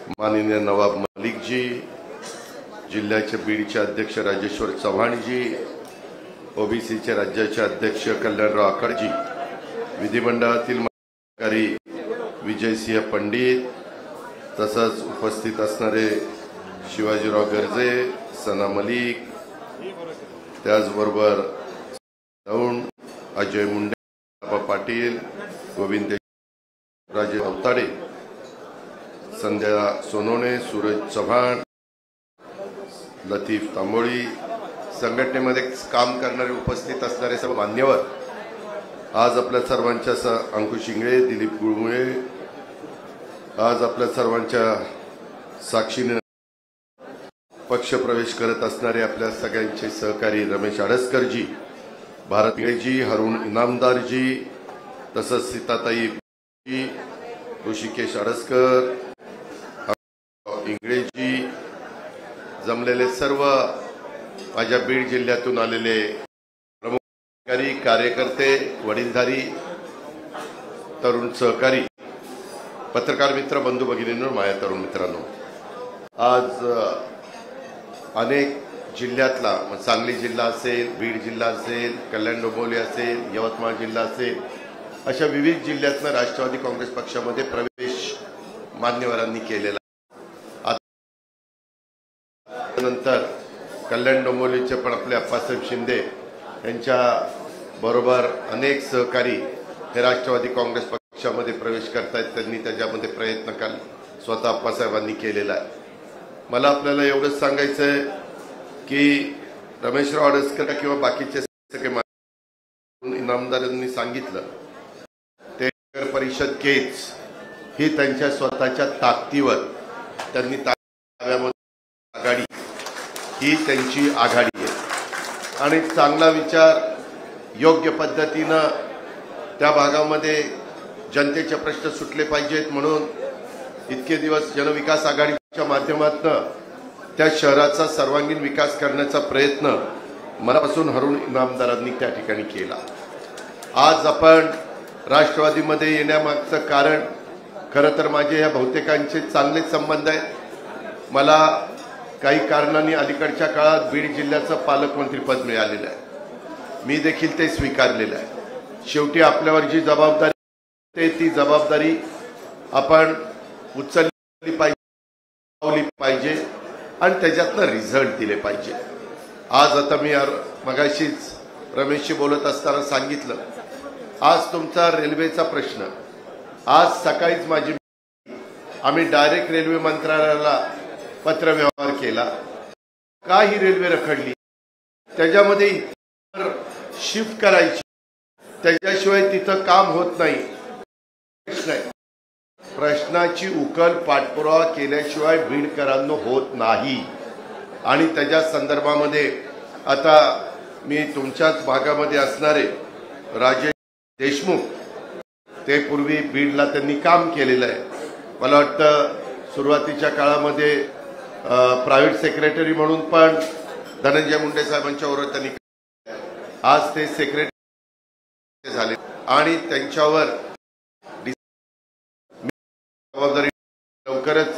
माननीय नवाब मलिक जी, जिल्ह्याचे बीडचे अध्यक्ष राजेश्वर चव्हाण जी, ओबीसीचे राज्याचे अध्यक्ष कल्याणराव आकडजी, विधिमंडळातील अधिकारी विजयसिंह पंडित, तसंच उपस्थित असणारे शिवाजीराव गर्जे, सना मलिक, त्याचबरोबर अजय मुंडे, पाटील, गोविंद राजे अवताडे, संध्या सोनोने, सूरज चव्हाण, लतीफ तांबोळी, संघटनेमध्ये काम करणारे उपस्थित असणारे सर्व मान्यवर, आज आपल्या सर्वांच्या अंकुश इंगळे, दिलीप गुळमुळे, आज आपल्या सर्वांच्या साक्षीने पक्ष प्रवेश करत असणारे आपल्या सगळ्यांचे सहकारी रमेश आडसकरजी, भारत इंगळेजी, हरुण इनामदारजी, तसंच सीताताई जी, ऋषिकेश आडसकर, इंगळेजी, जमलेले सर्व माझ्या बीड जिल्ह्यातून आलेले प्रमुख अधिकारी, कार्यकर्ते, वडीलधारी, तरुण सहकारी, पत्रकार मित्र, बंधू भगिनींनो, माझ्या तरुण मित्रांनो, आज अनेक जिल्ह्यातला, सांगली जिल्हा असेल, बीड जिल्हा असेल, कल्याण डोंबिवली असेल, यवतमाळ जिल्हा असेल, अशा विविध जिल्ह्यातनं राष्ट्रवादी काँग्रेस पक्षामध्ये प्रवेश मान्यवरांनी केलेला. नंतर कल्याण डोंबिवलीचे पण आपले अप्पासाहेब शिंदे यांच्या बरोबर अनेक सहकारी हे राष्ट्रवादी काँग्रेस पक्षामध्ये प्रवेश करतायत. त्यांनी त्याच्यामध्ये प्रयत्न स्वतः अप्पासाहेबांनी केलेला आहे. मला आपल्याला एवढंच सांगायचं आहे की रमेशराव आडसकर किंवा बाकीचे सगळे इनामदारांनी सांगितलं ते नगर परिषद केज ही त्यांच्या स्वतःच्या ताकदीवर त्यांनी ताब्यामध्ये आघाडी ही त्यांची आघाडी आहे आणि चांगला विचार योग्य पद्धतीनं त्या भागामध्ये जनतेचे प्रश्न सुटले पाहिजेत म्हणून इतके दिवस जनविकास आघाडीच्या माध्यमातून त्या शहराचा सर्वांगीण विकास करण्याचा प्रयत्न मनापासून हरुण इनामदारांनी त्या ठिकाणी केला. आज आपण राष्ट्रवादीमध्ये येण्यामागचं कारण खरं तर माझे या बहुतेकांचे चांगले संबंध आहेत. मला काही कारणांनी अलीकडच्या काळात बीड जिल्ह्याचं पालकमंत्रीपद मिळालेलं आहे. मी देखील ते स्वीकारलेलं आहे. शेवटी आपल्यावर जी जबाबदारी ती जबाबदारी आपण उचलली पाहिजे आणि त्याच्यातनं रिझल्ट दिले पाहिजे. आज आता मी मगाशीच रमेशशी बोलत असताना सांगितलं, आज तुमचा रेल्वेचा प्रश्न, आज सकाळीच आम्ही डायरेक्ट रेल्वे मंत्रालयाला पत्रव्यवहार केला. का ही रेल्वे रखडली, त्याच्यामध्ये शिफ्ट करायची, त्याच्याशिवाय तिथं काम होत नाही. प्रश्नाची उकल पाठपुरावा केल्याशिवाय बीडकरांना होत नाही. आणि त्याच्या संदर्भामध्ये आता मी तुमच्याच भागामध्ये असणारे राजेश देशमुख, ते पूर्वी बीडला त्यांनी काम केलेलं आहे. मला वाटतं सुरुवातीच्या काळामध्ये प्रायव्हेट सेक्रेटरी म्हणून पण धनंजय मुंडे साहेबांच्या बरोबर त्यांनी, आज ते सेक्रेटरी झाले आणि त्यांच्यावर जबाबदारी लवकरच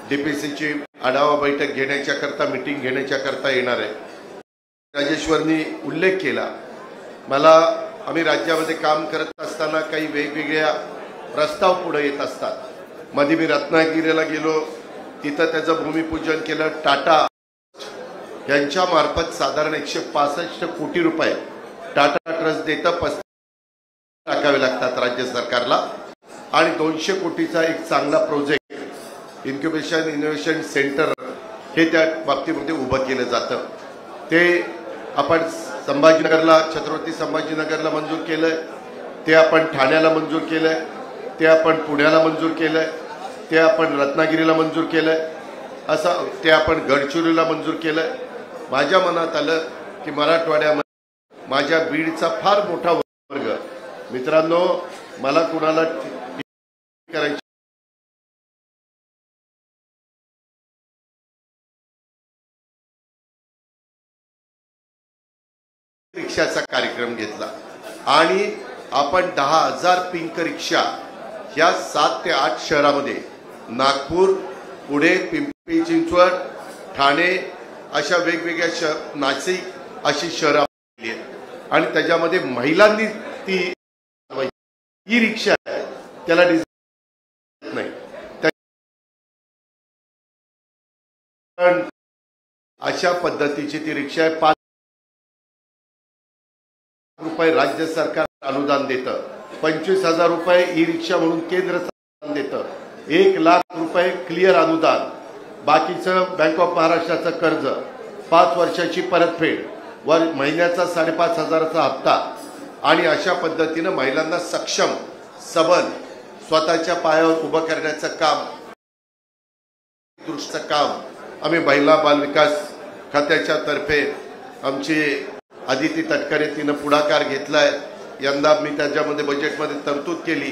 डीपीसीची आढावा बैठक घेण्याच्या करता, मीटिंग घेण्याच्या करता येणार आहे. राजेश्वरनी उल्लेख केला, आम्ही राज्यामध्ये काम करत असताना काही वेगवेगळ्या प्रस्ताव पुढे येत असतात. मध्ये मी रत्नागिरीला गेलो, तिथं त्याचं भूमिपूजन केलं. टाटा यांच्या मार्फत साधारण 165 कोटी रुपये टाटा ट्रस्ट देतं, 35 टाकावे लागतात राज्य सरकारला आणि 200 कोटीचा एक चांगला प्रोजेक्ट इन्क्युबेशन इनोव्हेशन सेंटर हे त्या बाबतीमध्ये उभं केलं जातं. ते आपण संभाजीनगरला, छत्रपती संभाजीनगरला मंजूर केलंय, ते आपण ठाण्याला मंजूर केलंय, ते आपण पुण्याला मंजूर केलंय, ते आपण रत्नागिरीला मंजूर केलंय, असं ते आपण गडचिरोलीला मंजूर केलंय. माझ्या मनात आलं की मराठवाड्यामध्ये माझ्या बीडचा फार मोठा वर्ग, मित्रांनो, मला कुणाला करायची रिक्षाचा कार्यक्रम घेतला आणि आपण 10,000 पिंक रिक्षा या 7 ते 8 शहरामध्ये नागपूर, पुणे, पिंपरी चिंचवड, ठाणे अशा वेगवेगळ्या नाशिक अशी शहरं आली आहेत आणि त्याच्यामध्ये महिलांनी ती ई रिक्षा आहे त्याला डिझाईन नाही. पण अशा पद्धतीची ती रिक्षा आहे. 5 रुपये राज्य सरकार अनुदान देतं, 25,000 रुपये ई रिक्षा म्हणून केंद्र सरकार देतं, 1 लाख रुपये क्लिअर अनुदान, बाकीचं बँक ऑफ महाराष्ट्राचं कर्ज, 5 वर्षाची परतफेड व महिन्याचा 5,500चा हप्ता आणि अशा पद्धतीनं महिलांना सक्षम सबल स्वतःच्या पायावर उभं करण्याचं काम दृष्टीचं काम आम्ही महिला बाल विकास खात्याच्या तर्फे आमची आदिती तटकरे तिनं पुढाकार घेतलाय. यंदा मी त्याच्यामध्ये बजेटमध्ये तरतूद केली,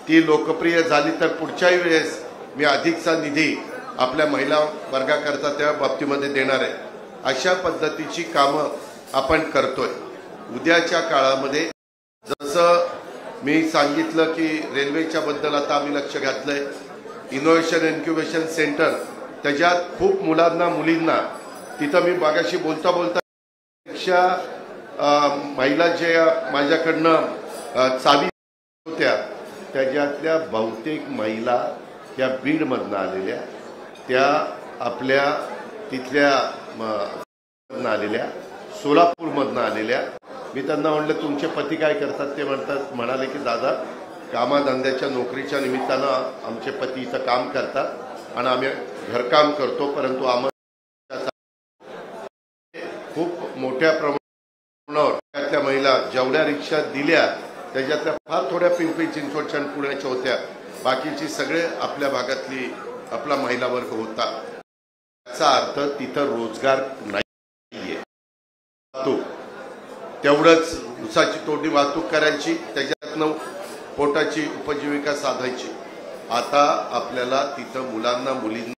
ती लोकप्रिय झाली तर पुढच्याही वेळेस मी अधिकचा निधी आपल्या महिला वर्गाकरता त्या बाबतीमध्ये देणार आहे. अशा पद्धतीची कामं आपण करतोय. उद्याच्या काळामध्ये जसं मी सांगितलं की रेल्वेच्या बद्दल आता आम्ही लक्ष घातलंय, इनोव्हेशन इन्क्युबेशन सेंटर, त्याच्यात खूप मुलांना मुलींना तिथं मी मागाशी बोलता पेक्षा महिला जे माझ्याकडनं चावी होत्या त्याच्यातल्या बहुतेक महिला त्या बीडमधनं आलेल्या, त्या आपल्या तिथल्या आलेल्या, सोलापूरमधनं आलेल्या. मी त्यांना म्हणलं तुमचे पती काय करतात, ते म्हणाले की दादा कामाधंद्याच्या नोकरीच्या निमित्तानं आमचे पती इथं काम करतात आणि आम्ही घरकाम करतो, परंतु आम्हाला खूप मोठ्या प्रमाणावर त्यातल्या महिला जेवढ्या रिक्षा दिल्या त्याच्यातल्या फार थोड्या पिंपरी चिंचवडच्या आणि पुण्याच्या होत्या, बाकीची सगळे आपल्या भागातली आपला महिला वर्ग होता. याचा अर्थ तिथं रोजगार नाहीये. तेवढंच ऊसाची तोडणी वाहतूक करायची, त्याच्यातनं पोटाची उपजीविका साधायची. आता आपल्याला तिथं मुलांना मुलींना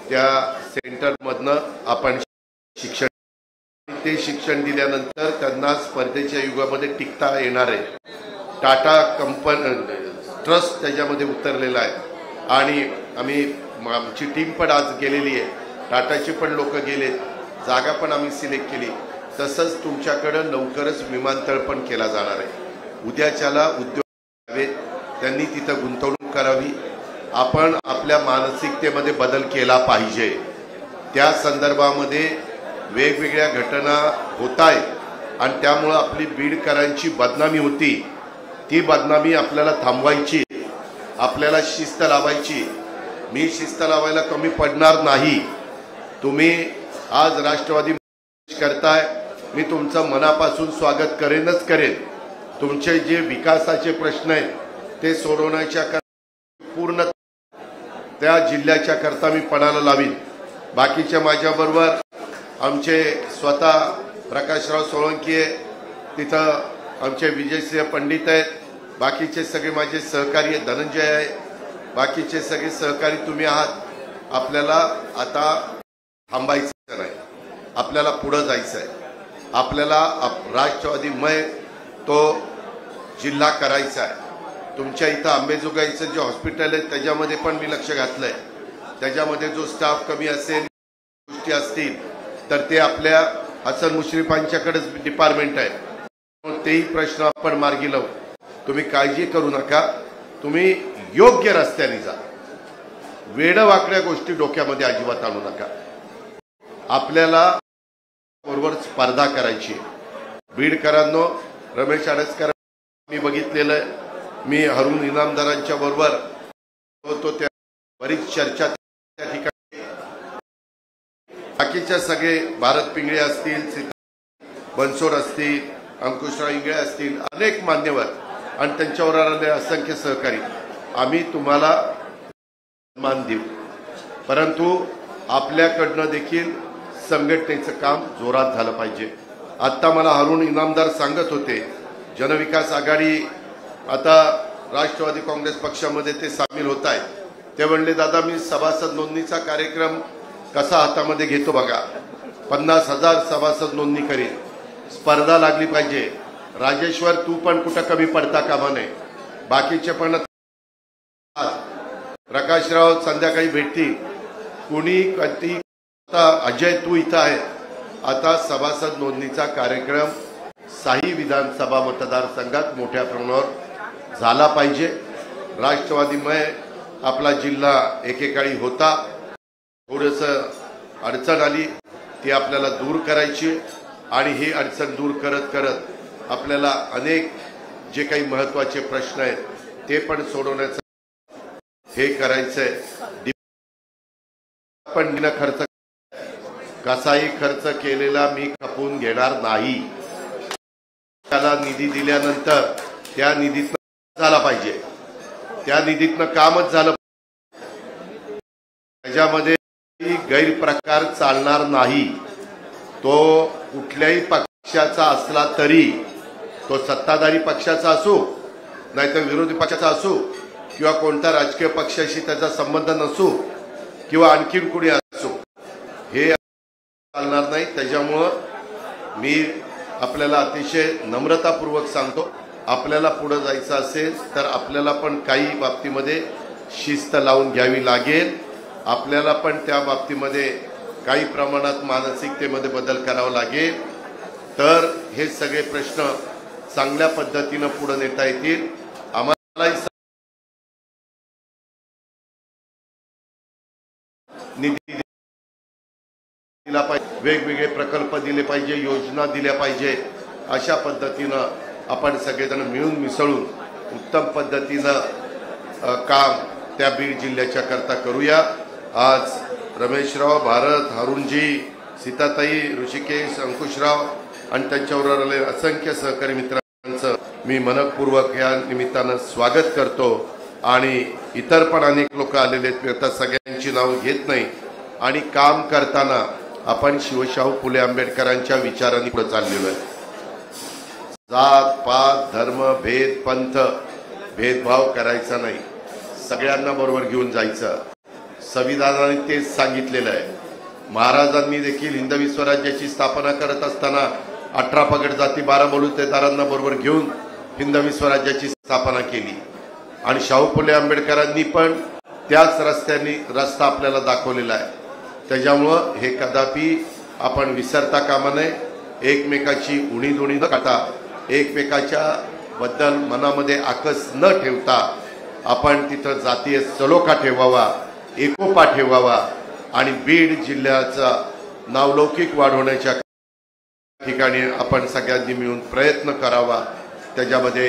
त्या सेंटरमधनं आपण शिक्षण, ते शिक्षण दिल्यानंतर त्यांना स्पर्धेच्या युगामध्ये टिकता येणार आहे. टाटा कंपनी ट्रस्ट त्याच्यामध्ये उतरलेला आहे आणि आमची टीम पण आज गेलेली आहे. टाटाची पण लोक गेलेत, जागा पण आम्ही सिलेक्ट केली. तसंच तुमच्याकडं लवकरच विमानतळ पण केला जाणार आहे. उद्याच्याला उद्योग त्यांनी तिथं गुंतवणूक करावी. आपण आपल्या मानसिकतेमध्ये बदल केला पाहिजे. त्या संदर्भामध्ये वेगवेगळ्या घटना होत आहेत आणि त्यामुळं आपली बीडकरांची बदनामी होती, ती बदनामी आपल्याला थांबवायची, आपल्याला शिस्त लावायची. मी शिस्त लावायला कमी पडणार नाही. तुम्ही आज राष्ट्रवादी करताय, मी तुमचं मनापासून स्वागत करेनच करेन. तुमचे जे विकासाचे प्रश्न आहेत ते सोडवण्याच्या पूर्ण त्या जिल्ह्याच्या करता मी पणाला लावीन. बाकीच्या माझ्याबरोबर आमचे स्वतः प्रकाशराव सोळंकी आहे, तिथं आमचे विजयसिंह पंडित आहेत, बाकीचे सगळे माझे सहकारी धनंजय आहे, बाकीचे सगळे सहकारी तुम्ही आहात. आपल्याला आता थांबायचं नाही, आपल्याला पुढं जायचं आहे. आपल्याला राष्ट्रवादीमय तो जिल्हा करायचा आहे. तुमच्या इथं अंबेजोगाईचं जे हॉस्पिटल आहे त्याच्यामध्ये पण मी लक्ष घातलंय. त्याच्यामध्ये जो स्टाफ कमी असेल, गोष्टी असतील तर ते आपल्या हसन मुश्रीफांच्याकडेच डिपार्टमेंट आहे, तेही प्रश्न आपण मार्गी लावू. तुम्ही काळजी करू नका, तुम्ही योग्य रस्त्याने जा. वेडवाकड्या गोष्टी डोक्यामध्ये अजिबात आणू नका. आपल्याला बरोबर स्पर्धा करायची. बीडकरांनो, रमेश आडसकर मी बघितलेलं आहे, मी हरून इनामदारांच्या बरोबर होतो, त्या बरीच चर्चा त्या ठिकाणी. बाकीच्या सगळे भारत पिंगळे असतील, सीता बनसोड असतील, अंकुशराव इंगळे असतील, अनेक मान्यवर आणि त्यांच्यावर आलेले असंख्य सहकारी, आम्ही तुम्हाला मान देऊ. परंतु आपल्याकडनं देखील संघटनेचं काम जोरात झालं पाहिजे. आत्ता मला हरून इनामदार सांगत होते, जनविकास आघाडी आता राष्ट्रवादी काँग्रेस पक्षामध्ये ते सामील होत आहेत. ते म्हणले दादा मी सभासद नोंदणीचा कार्यक्रम कसा हातामध्ये घेतो बघा, 50,000 सभासद नोंदणी करीन. स्पर्धा लागली पाहिजे. राजेश्वर तू पण कुठं कमी पडता कामा नये. बाकीचे पण प्रकाशराव संध्याकाळी भेटतील. कुणी कधी अजय तू इथं आहे. आता सभासद नोंदणीचा कार्यक्रम साही विधानसभा मतदारसंघात मोठ्या प्रमाणावर झाला पाहिजे. राष्ट्रवादीमुळे आपला जिल्हा एकेकाळी होता, थोडंसं अडचण आली, ती आपल्याला दूर करायची आणि ही अडचण दूर करत करत आपल्याला अनेक जे काही महत्त्वाचे प्रश्न आहेत ते पण सोडवण्याचं हे करायचंय. पण बिना खर्च कसाही खर्च केलेला मी खपवून घेणार नाही. त्याला निधी दिल्यानंतर त्या निधीतनं झाला पाहिजे, त्या निधीतनं कामच झालं. त्याच्यामध्ये गैरप्रकार चालणार नाही. तो कुठल्याही पक्षाचा असला तरी, तो सत्ताधारी पक्षाचा असो नाहीतर विरोधी पक्षाचा असो किंवा कोणत्या राजकीय पक्षाशी त्याचा संबंध नसो किंवा आणखीन कुणी असो, हे चालणार नाही. त्याच्यामुळं मी आपल्याला अतिशय नम्रतापूर्वक सांगतो, आपल्याला पुढे जायचं असेल तर आपल्याला पण काही बाबतीमध्ये शिस्त लावून घ्यावी लागेल. आपल्याला पण त्या बाबतीमध्ये काही प्रमाणात मानसिकतेमध्ये बदल करावा लागेल. तर हे सगळे प्रश्न चांगल्या पद्धतीनं पुढे नेता येतील. आम्हाला निधी दिला पाहिजे, वेगवेगळे प्रकल्प दिले पाहिजे, योजना दिल्या पाहिजे. अशा पद्धतीनं आपण सगळेजण मिळून मिसळून उत्तम पद्धतीनं काम त्या बीड जिल्ह्याच्या करता करूया. आज रमेशराव, भारत, हारूनजी, सीताताई, ऋषिकेश, अंकुशराव आणि त्यांच्याबरोबर आलेले असंख्य सहकारी मित्रांचं मी मनपूर्वक या निमित्तानं स्वागत करतो. आणि इतर पण अनेक लोक आलेले आहेत, मी आता सगळ्यांची नावं घेत नाही. आणि काम करताना आपण शिवशाहू फुले आंबेडकरांच्या विचारांनी पुढे चाललेलो आहे. जात पात धर्म भेद पंथ भेदभाव करायचा नाही, सगळ्यांना बरोबर घेऊन जायचं. संविधानाने तेच सांगितलेलं आहे. महाराजांनी देखील हिंदवी स्वराज्याची स्थापना करत असताना 18 पगड जाती 12 बलुतेदारांना बरोबर घेऊन हिंदवी स्वराज्याची स्थापना केली. आणि शाहू फुले आंबेडकरांनी पण त्याच रस्त्याने रस्ता आपल्याला दाखवलेला आहे. त्याच्यामुळं हे कदापि आपण विसरता कामा नये. एकमेकाची उणीधुणी न करता, एकमेकाच्या बद्दल मनामध्ये आकस न ठेवता आपण तिथं जातीय सलोखा ठेवावा, एकोपा ठेवावा आणि बीड जिल्ह्याचा नावलौकिक वाढवण्याच्या ठिकाणी आपण सगळ्यांनी मिळून प्रयत्न करावा. त्याच्यामध्ये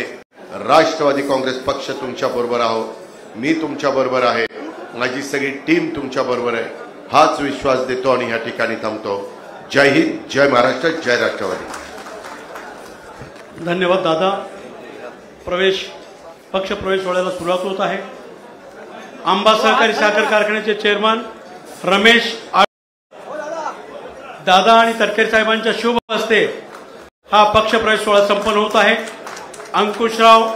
राष्ट्रवादी काँग्रेस पक्ष तुमच्या बरोबर आहोत, मी तुमच्या बरोबर आहे, माझी सगळी टीम तुमच्या बरोबर आहे, हाच विश्वास देतो आणि या ठिकाणी थांबतो. जय हिंद, जय महाराष्ट्र, जय राष्ट्रवादी. धन्यवाद दादा. पक्ष प्रवेश सोहळ्याला सुरुवात होत आहे. आंबा सहकारी साखर कारखान्याचे चेअरमन रमेश दादा आणि तटकरे साहेबांच्या शुभ हस्ते हा पक्ष प्रवेश सोहळा संपन्न होत आहे. अंकुशराव